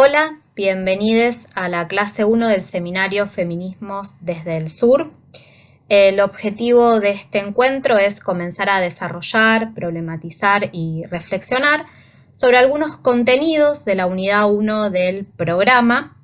Hola, bienvenidos a la clase 1 del seminario Feminismos desde el Sur. El objetivo de este encuentro es comenzar a desarrollar, problematizar y reflexionar sobre algunos contenidos de la unidad 1 del programa.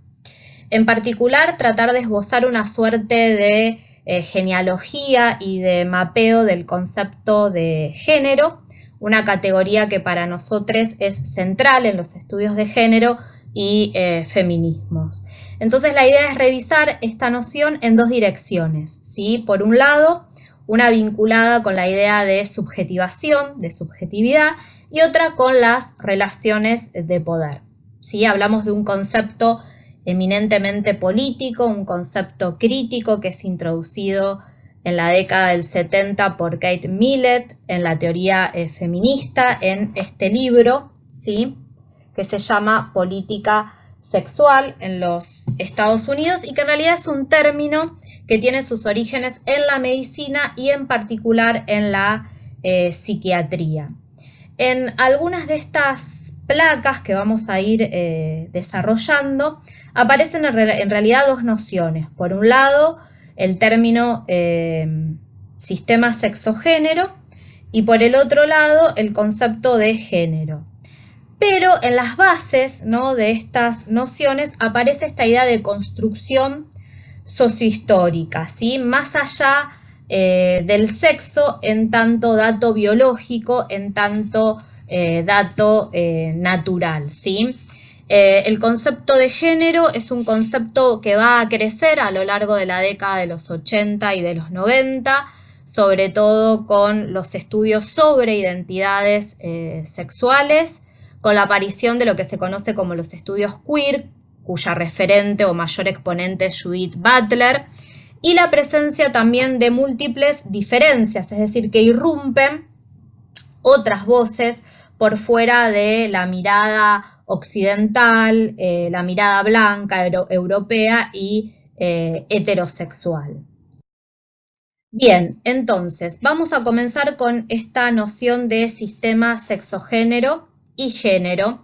En particular, tratar de esbozar una suerte de genealogía y de mapeo del concepto de género, una categoría que para nosotros es central en los estudios de género y feminismos. Entonces la idea es revisar esta noción en dos direcciones, ¿sí? Por un lado, una vinculada con la idea de subjetivación, de subjetividad, y otra con las relaciones de poder, ¿sí? Hablamos de un concepto eminentemente político, un concepto crítico que es introducido en la década del 70 por Kate Millett en la teoría feminista, en este libro, ¿sí?, que se llama Política Sexual en los Estados Unidos y que en realidad es un término que tiene sus orígenes en la medicina y en particular en la psiquiatría. En algunas de estas placas que vamos a ir desarrollando aparecen en realidad dos nociones. Por un lado, el término sistema sexo-género y por el otro lado, el concepto de género. Pero en las bases, ¿no?, de estas nociones aparece esta idea de construcción sociohistórica, ¿sí?, más allá del sexo en tanto dato biológico, en tanto dato natural, ¿sí? El concepto de género es un concepto que va a crecer a lo largo de la década de los 80 y de los 90, sobre todo con los estudios sobre identidades sexuales, con la aparición de lo que se conoce como los estudios queer, cuya referente o mayor exponente es Judith Butler, y la presencia también de múltiples diferencias, es decir, que irrumpen otras voces por fuera de la mirada occidental, la mirada blanca, europea y heterosexual. Bien, entonces, vamos a comenzar con esta noción de sistema sexo-género y género.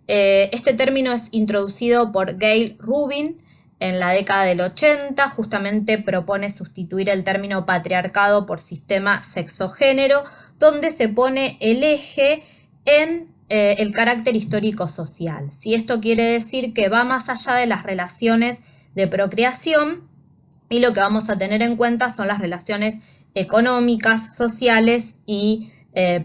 Este término es introducido por Gayle Rubin en la década del 80, justamente propone sustituir el término patriarcado por sistema sexo-género, donde se pone el eje en el carácter histórico-social. ¿Sí? Esto quiere decir que va más allá de las relaciones de procreación y lo que vamos a tener en cuenta son las relaciones económicas, sociales y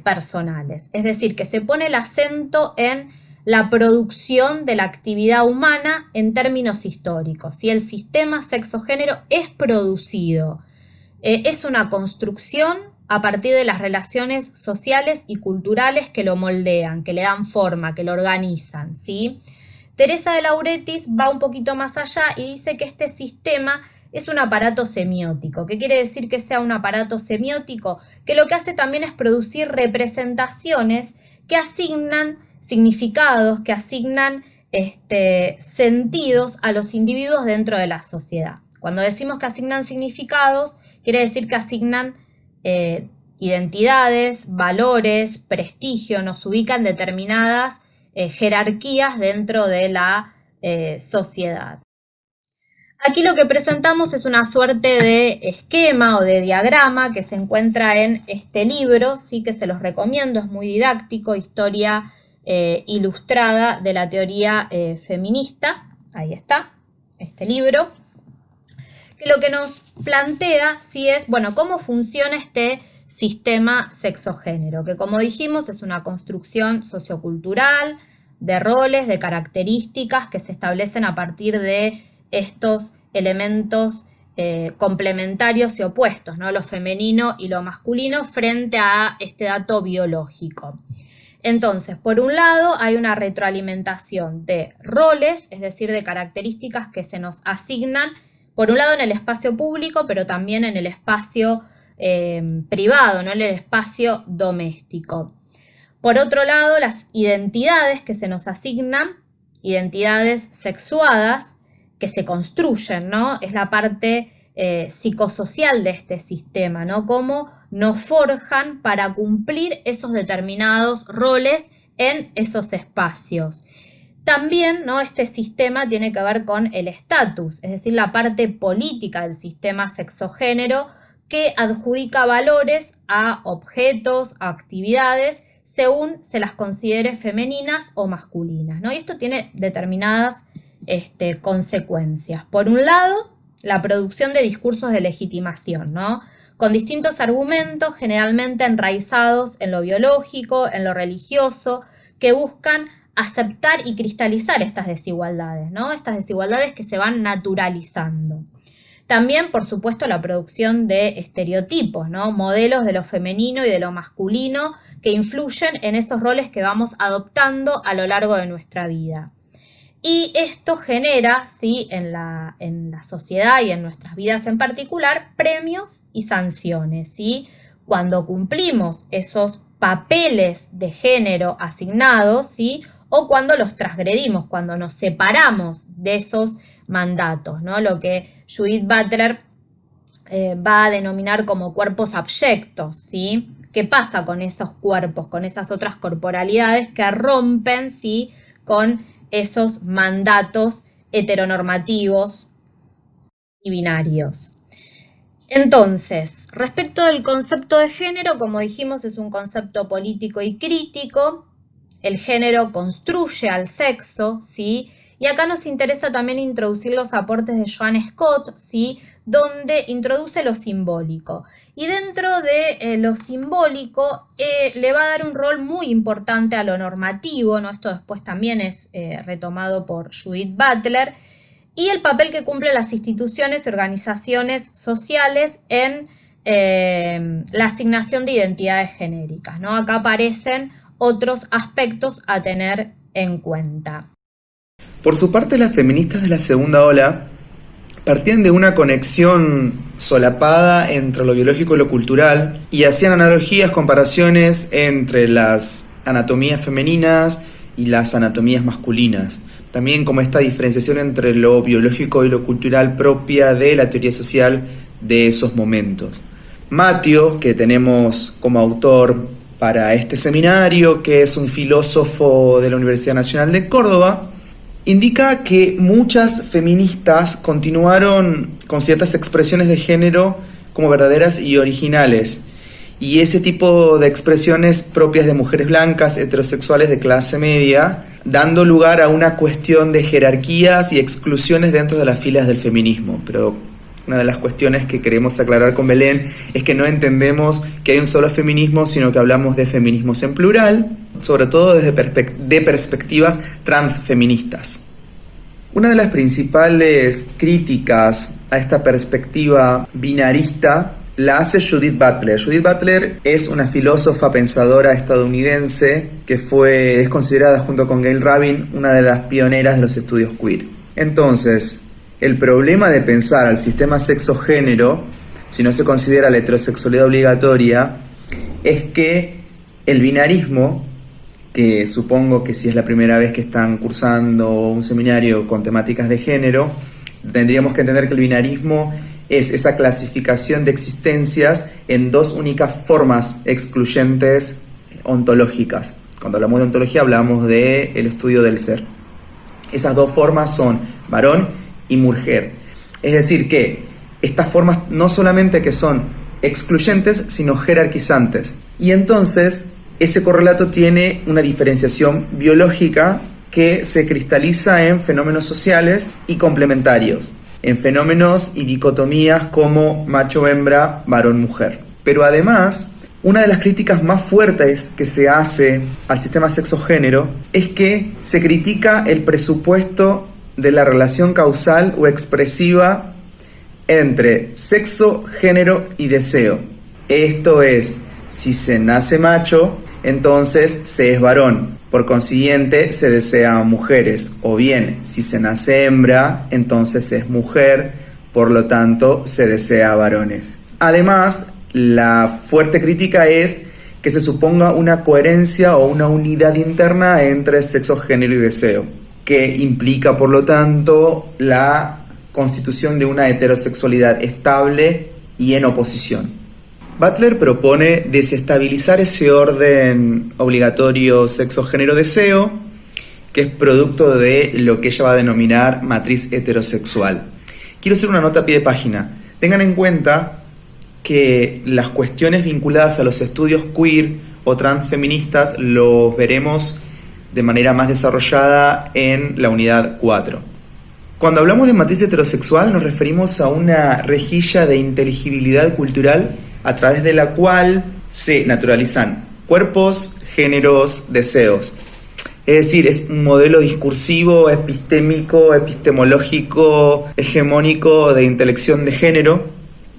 personales. Es decir, que se pone el acento en la producción de la actividad humana en términos históricos. Si el sistema sexo-género es producido, es una construcción a partir de las relaciones sociales y culturales que lo moldean, que le dan forma, que lo organizan, ¿sí? Teresa de Lauretis va un poquito más allá y dice que este sistema es un aparato semiótico. ¿Qué quiere decir que sea un aparato semiótico? Que lo que hace también es producir representaciones que asignan significados, que asignan sentidos a los individuos dentro de la sociedad. Cuando decimos que asignan significados, quiere decir que asignan identidades, valores, prestigio, nos ubican determinadas jerarquías dentro de la sociedad. Aquí lo que presentamos es una suerte de esquema o de diagrama que se encuentra en este libro, sí, que se los recomiendo, es muy didáctico, Historia ilustrada de la teoría feminista. Ahí está, este libro, que lo que nos plantea, sí, es, bueno, cómo funciona este sistema sexo-género, que como dijimos es una construcción sociocultural, de roles, de características que se establecen a partir de estos elementos complementarios y opuestos, ¿no? Lo femenino y lo masculino frente a este dato biológico. Entonces, por un lado, hay una retroalimentación de roles, es decir, de características que se nos asignan, por un lado en el espacio público, pero también en el espacio privado, ¿no?, en el espacio doméstico. Por otro lado, las identidades que se nos asignan, identidades sexuadas, que se construyen, ¿no? Es la parte psicosocial de este sistema, ¿no? Cómo nos forjan para cumplir esos determinados roles en esos espacios. También, ¿no?, este sistema tiene que ver con el estatus, es decir, la parte política del sistema sexogénero que adjudica valores a objetos, a actividades, según se las considere femeninas o masculinas, ¿no? Y esto tiene determinadas consecuencias. Por un lado, la producción de discursos de legitimación, ¿no?, con distintos argumentos, generalmente enraizados en lo biológico, en lo religioso, que buscan aceptar y cristalizar estas desigualdades, ¿no?, estas desigualdades que se van naturalizando. También, por supuesto, la producción de estereotipos, ¿no?, modelos de lo femenino y de lo masculino que influyen en esos roles que vamos adoptando a lo largo de nuestra vida. Y esto genera, ¿sí?, en la sociedad y en nuestras vidas en particular, premios y sanciones, ¿sí? Cuando cumplimos esos papeles de género asignados, ¿sí?, o cuando los transgredimos, cuando nos separamos de esos mandatos, ¿no?, lo que Judith Butler va a denominar como cuerpos abyectos, ¿sí? ¿Qué pasa con esos cuerpos, con esas otras corporalidades que rompen, ¿sí?, con esos mandatos heteronormativos y binarios? Entonces, respecto del concepto de género, como dijimos, es un concepto político y crítico. El género construye al sexo, ¿sí? Y acá nos interesa también introducir los aportes de Joan Scott, ¿sí?, donde introduce lo simbólico. Y dentro de lo simbólico le va a dar un rol muy importante a lo normativo, ¿no? Esto después también es retomado por Judith Butler, y el papel que cumplen las instituciones y organizaciones sociales en la asignación de identidades genéricas, ¿no? Acá aparecen otros aspectos a tener en cuenta. Por su parte, las feministas de la segunda ola partían de una conexión solapada entre lo biológico y lo cultural y hacían analogías, comparaciones entre las anatomías femeninas y las anatomías masculinas. También como esta diferenciación entre lo biológico y lo cultural propia de la teoría social de esos momentos. Matteo, que tenemos como autor para este seminario, que es un filósofo de la Universidad Nacional de Córdoba, indica que muchas feministas continuaron con ciertas expresiones de género como verdaderas y originales, y ese tipo de expresiones propias de mujeres blancas, heterosexuales de clase media, dando lugar a una cuestión de jerarquías y exclusiones dentro de las filas del feminismo. Pero una de las cuestiones que queremos aclarar con Belén es que no entendemos que hay un solo feminismo, sino que hablamos de feminismos en plural, sobre todo desde perspectivas transfeministas. Una de las principales críticas a esta perspectiva binarista la hace Judith Butler. Judith Butler es una filósofa pensadora estadounidense que es considerada junto con Gayle Rabin una de las pioneras de los estudios queer. Entonces, el problema de pensar al sistema sexo-género, si no se considera la heterosexualidad obligatoria, es que el binarismo, que supongo que si es la primera vez que están cursando un seminario con temáticas de género, tendríamos que entender que el binarismo es esa clasificación de existencias en dos únicas formas excluyentes ontológicas. Cuando hablamos de ontología hablamos del estudio del ser. Esas dos formas son varón y mujer. Es decir que estas formas no solamente que son excluyentes, sino jerarquizantes. Y entonces ese correlato tiene una diferenciación biológica que se cristaliza en fenómenos sociales y complementarios, en fenómenos y dicotomías como macho-hembra, varón-mujer. Pero además, una de las críticas más fuertes que se hace al sistema sexo-género es que se critica el presupuesto de la relación causal o expresiva entre sexo, género y deseo. Esto es, si se nace macho, entonces se es varón, por consiguiente se desea a mujeres, o bien si se nace hembra, entonces se es mujer, por lo tanto se desea a varones. Además, la fuerte crítica es que se suponga una coherencia o una unidad interna entre sexo, género y deseo, que implica por lo tanto la constitución de una heterosexualidad estable y en oposición. Butler propone desestabilizar ese orden obligatorio sexo-género-deseo que es producto de lo que ella va a denominar matriz heterosexual. Quiero hacer una nota a pie de página. Tengan en cuenta que las cuestiones vinculadas a los estudios queer o transfeministas los veremos de manera más desarrollada en la unidad 4. Cuando hablamos de matriz heterosexual nos referimos a una rejilla de inteligibilidad cultural a través de la cual se naturalizan cuerpos, géneros, deseos. Es decir, es un modelo discursivo, epistémico, epistemológico, hegemónico de intelección de género,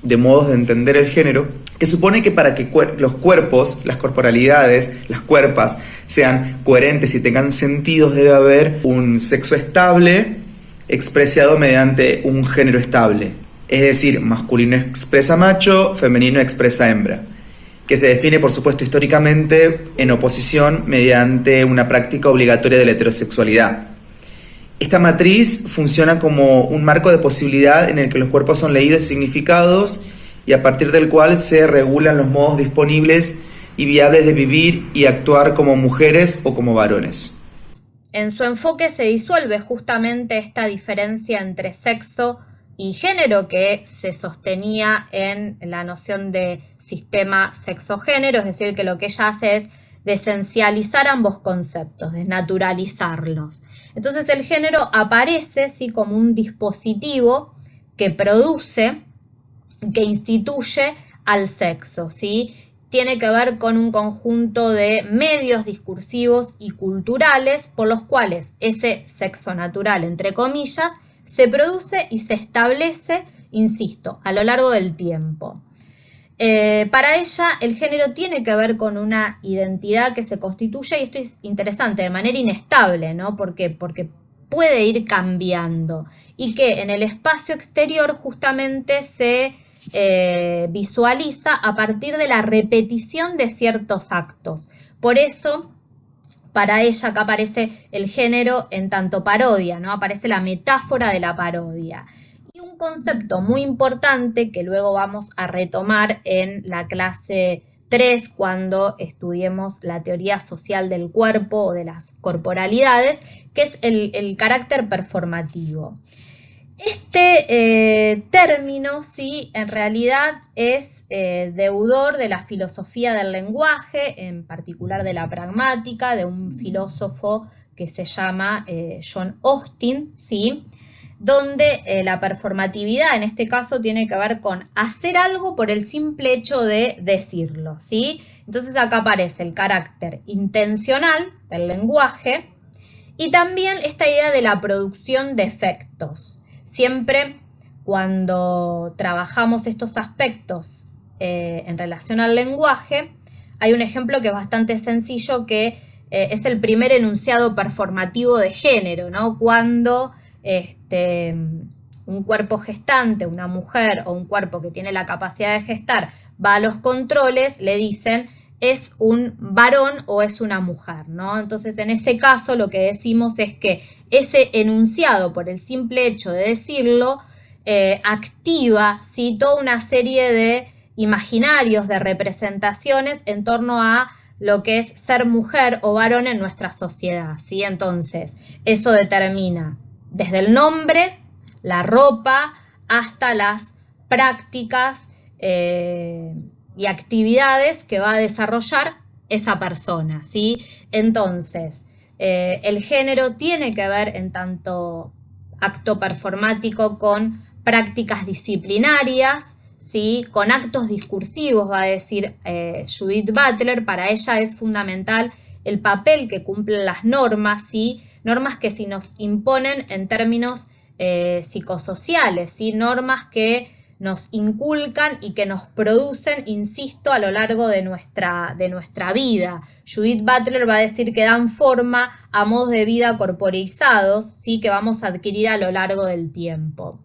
de modos de entender el género, que supone que para que los cuerpos, las corporalidades, las cuerpas, sean coherentes y tengan sentidos, debe haber un sexo estable expresado mediante un género estable. Es decir, masculino expresa macho, femenino expresa hembra, que se define, por supuesto, históricamente en oposición mediante una práctica obligatoria de la heterosexualidad. Esta matriz funciona como un marco de posibilidad en el que los cuerpos son leídos y significados y a partir del cual se regulan los modos disponibles y viables de vivir y actuar como mujeres o como varones. En su enfoque se disuelve justamente esta diferencia entre sexo y género que se sostenía en la noción de sistema sexo-género, es decir, que lo que ella hace es desesencializar ambos conceptos, desnaturalizarlos. Entonces el género aparece ¿sí? como un dispositivo que produce, que instituye al sexo, ¿sí? Tiene que ver con un conjunto de medios discursivos y culturales por los cuales ese sexo natural, entre comillas, se produce y se establece, insisto, a lo largo del tiempo. Para ella el género tiene que ver con una identidad que se constituye, y esto es interesante, de manera inestable, ¿no? ¿Por qué? Porque puede ir cambiando y que en el espacio exterior justamente se visualiza a partir de la repetición de ciertos actos. Por eso, para ella acá aparece el género en tanto parodia, ¿no? Aparece la metáfora de la parodia. Y un concepto muy importante que luego vamos a retomar en la clase 3 cuando estudiemos la teoría social del cuerpo o de las corporalidades, que es el carácter performativo. Este término, sí, en realidad es deudor de la filosofía del lenguaje, en particular de la pragmática, de un filósofo que se llama John Austin, ¿sí? Donde la performatividad en este caso tiene que ver con hacer algo por el simple hecho de decirlo, ¿sí? Entonces acá aparece el carácter intencional del lenguaje y también esta idea de la producción de efectos. Siempre cuando trabajamos estos aspectos en relación al lenguaje, hay un ejemplo que es bastante sencillo que es el primer enunciado performativo de género, ¿no? Cuando un cuerpo gestante, una mujer o un cuerpo que tiene la capacidad de gestar va a los controles, le dicen es un varón o es una mujer, ¿no? Entonces, en ese caso lo que decimos es que ese enunciado, por el simple hecho de decirlo, activa, ¿sí? Toda una serie de imaginarios, de representaciones en torno a lo que es ser mujer o varón en nuestra sociedad, ¿sí? Entonces, eso determina desde el nombre, la ropa, hasta las prácticas y actividades que va a desarrollar esa persona, ¿sí? Entonces, el género tiene que ver en tanto acto performático con prácticas disciplinarias, ¿sí? Con actos discursivos, va a decir Judith Butler. Para ella es fundamental el papel que cumplen las normas, ¿sí? Normas que se nos imponen en términos psicosociales, ¿sí? Normas que nos inculcan y que nos producen, insisto, a lo largo de nuestra vida. Judith Butler va a decir que dan forma a modos de vida corporizados, ¿sí? Que vamos a adquirir a lo largo del tiempo.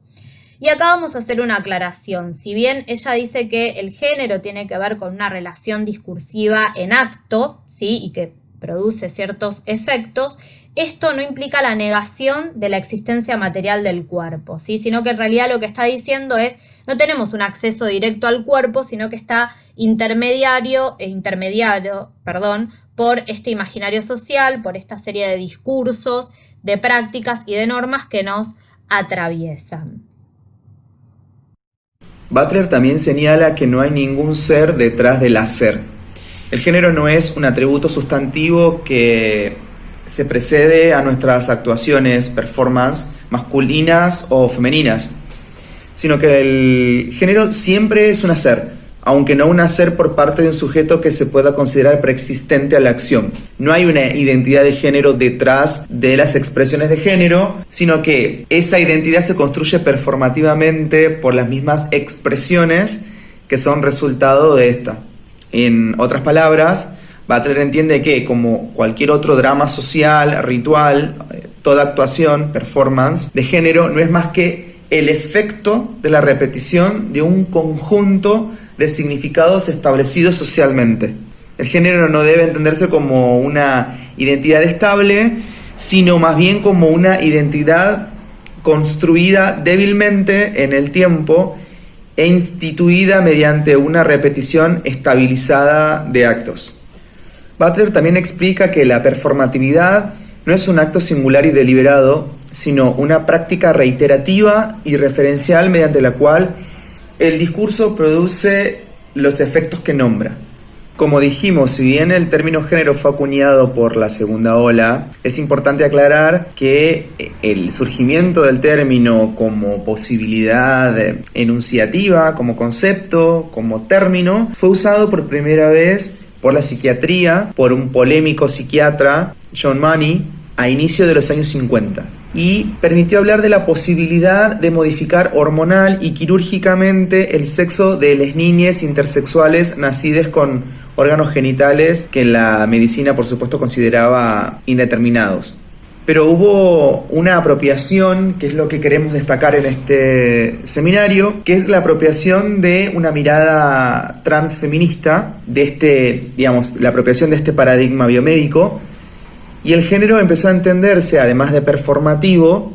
Y acá vamos a hacer una aclaración. Si bien ella dice que el género tiene que ver con una relación discursiva en acto, ¿sí? Y que produce ciertos efectos, esto no implica la negación de la existencia material del cuerpo, ¿sí? Sino que en realidad lo que está diciendo es no tenemos un acceso directo al cuerpo, sino que está intermediado, por este imaginario social, por esta serie de discursos, de prácticas y de normas que nos atraviesan. Butler también señala que no hay ningún ser detrás del hacer. El género no es un atributo sustantivo que se precede a nuestras actuaciones, performance, masculinas o femeninas, sino que el género siempre es un hacer, aunque no un hacer por parte de un sujeto que se pueda considerar preexistente a la acción. No hay una identidad de género detrás de las expresiones de género, sino que esa identidad se construye performativamente por las mismas expresiones que son resultado de esta. En otras palabras, Butler entiende que, como cualquier otro drama social, ritual, toda actuación, performance de género no es más que el efecto de la repetición de un conjunto de significados establecidos socialmente. El género no debe entenderse como una identidad estable, sino más bien como una identidad construida débilmente en el tiempo e instituida mediante una repetición estabilizada de actos. Butler también explica que la performatividad no es un acto singular y deliberado, sino una práctica reiterativa y referencial mediante la cual el discurso produce los efectos que nombra. Como dijimos, si bien el término género fue acuñado por la segunda ola, es importante aclarar que el surgimiento del término como posibilidad enunciativa, como concepto, como término, fue usado por primera vez por la psiquiatría, por un polémico psiquiatra, John Money, a inicio de los años 50. Y permitió hablar de la posibilidad de modificar hormonal y quirúrgicamente el sexo de las niñas intersexuales nacidas con órganos genitales que la medicina, por supuesto, consideraba indeterminados. Pero hubo una apropiación, que es lo que queremos destacar en este seminario, que es la apropiación de una mirada transfeminista, la apropiación de este paradigma biomédico, y el género empezó a entenderse, además de performativo,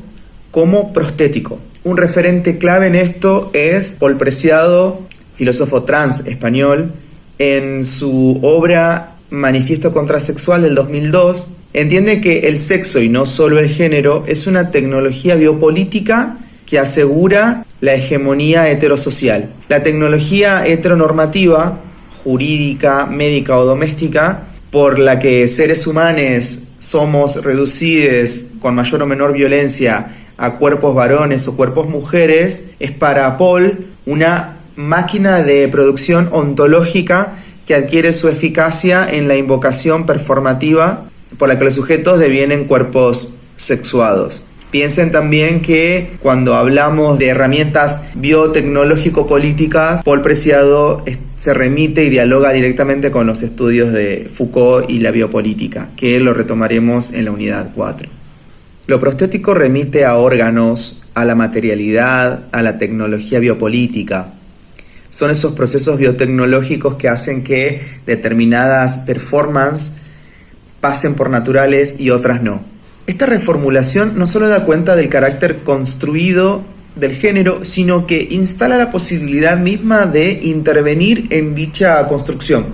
como prostético. Un referente clave en esto es Paul Preciado, filósofo trans español, en su obra Manifiesto Contrasexual del 2002, entiende que el sexo, y no solo el género, es una tecnología biopolítica que asegura la hegemonía heterosocial. La tecnología heteronormativa, jurídica, médica o doméstica, por la que seres humanos somos reducidos con mayor o menor violencia a cuerpos varones o cuerpos mujeres, es para Paul una máquina de producción ontológica que adquiere su eficacia en la invocación performativa por la que los sujetos devienen cuerpos sexuados. Piensen también que cuando hablamos de herramientas biotecnológico-políticas, Paul Preciado se remite y dialoga directamente con los estudios de Foucault y la biopolítica, que lo retomaremos en la unidad 4. Lo prostético remite a órganos, a la materialidad, a la tecnología biopolítica. Son esos procesos biotecnológicos que hacen que determinadas performances pasen por naturales y otras no. Esta reformulación no solo da cuenta del carácter construido del género, sino que instala la posibilidad misma de intervenir en dicha construcción.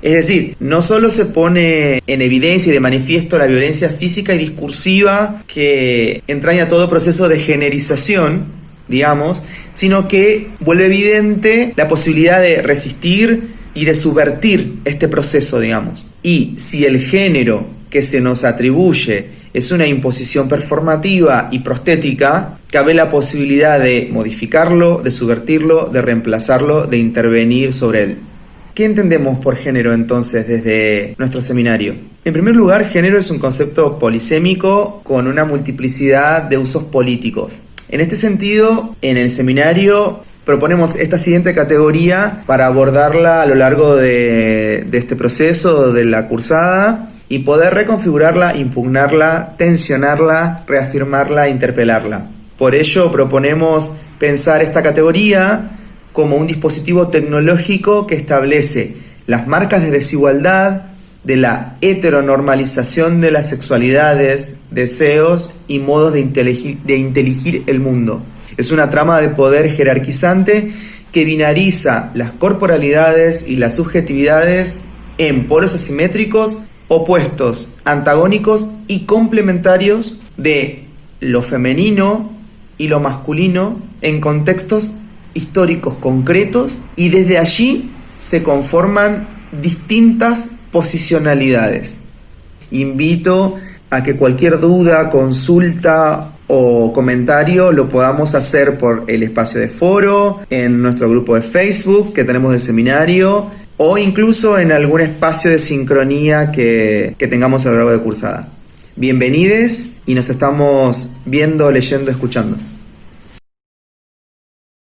Es decir, no solo se pone en evidencia y de manifiesto la violencia física y discursiva que entraña todo proceso de generización, digamos, sino que vuelve evidente la posibilidad de resistir y de subvertir este proceso, digamos. Y si el género que se nos atribuye es una imposición performativa y prostética, cabe la posibilidad de modificarlo, de subvertirlo, de reemplazarlo, de intervenir sobre él. ¿Qué entendemos por género entonces desde nuestro seminario? En primer lugar, género es un concepto polisémico con una multiplicidad de usos políticos. En este sentido, en el seminario proponemos esta siguiente categoría para abordarla a lo largo de este proceso de la cursada y poder reconfigurarla, impugnarla, tensionarla, reafirmarla, interpelarla. Por ello proponemos pensar esta categoría como un dispositivo tecnológico que establece las marcas de desigualdad, de la heteronormalización de las sexualidades, deseos y modos de inteligir el mundo. Es una trama de poder jerarquizante que binariza las corporalidades y las subjetividades en polos asimétricos opuestos, antagónicos y complementarios de lo femenino y lo masculino en contextos históricos concretos, y desde allí se conforman distintas posicionalidades. Invito a que cualquier duda, consulta o comentario lo podamos hacer por el espacio de foro, en nuestro grupo de Facebook que tenemos del seminario, o incluso en algún espacio de sincronía que tengamos a lo largo de cursada. Bienvenides y nos estamos viendo, leyendo, escuchando.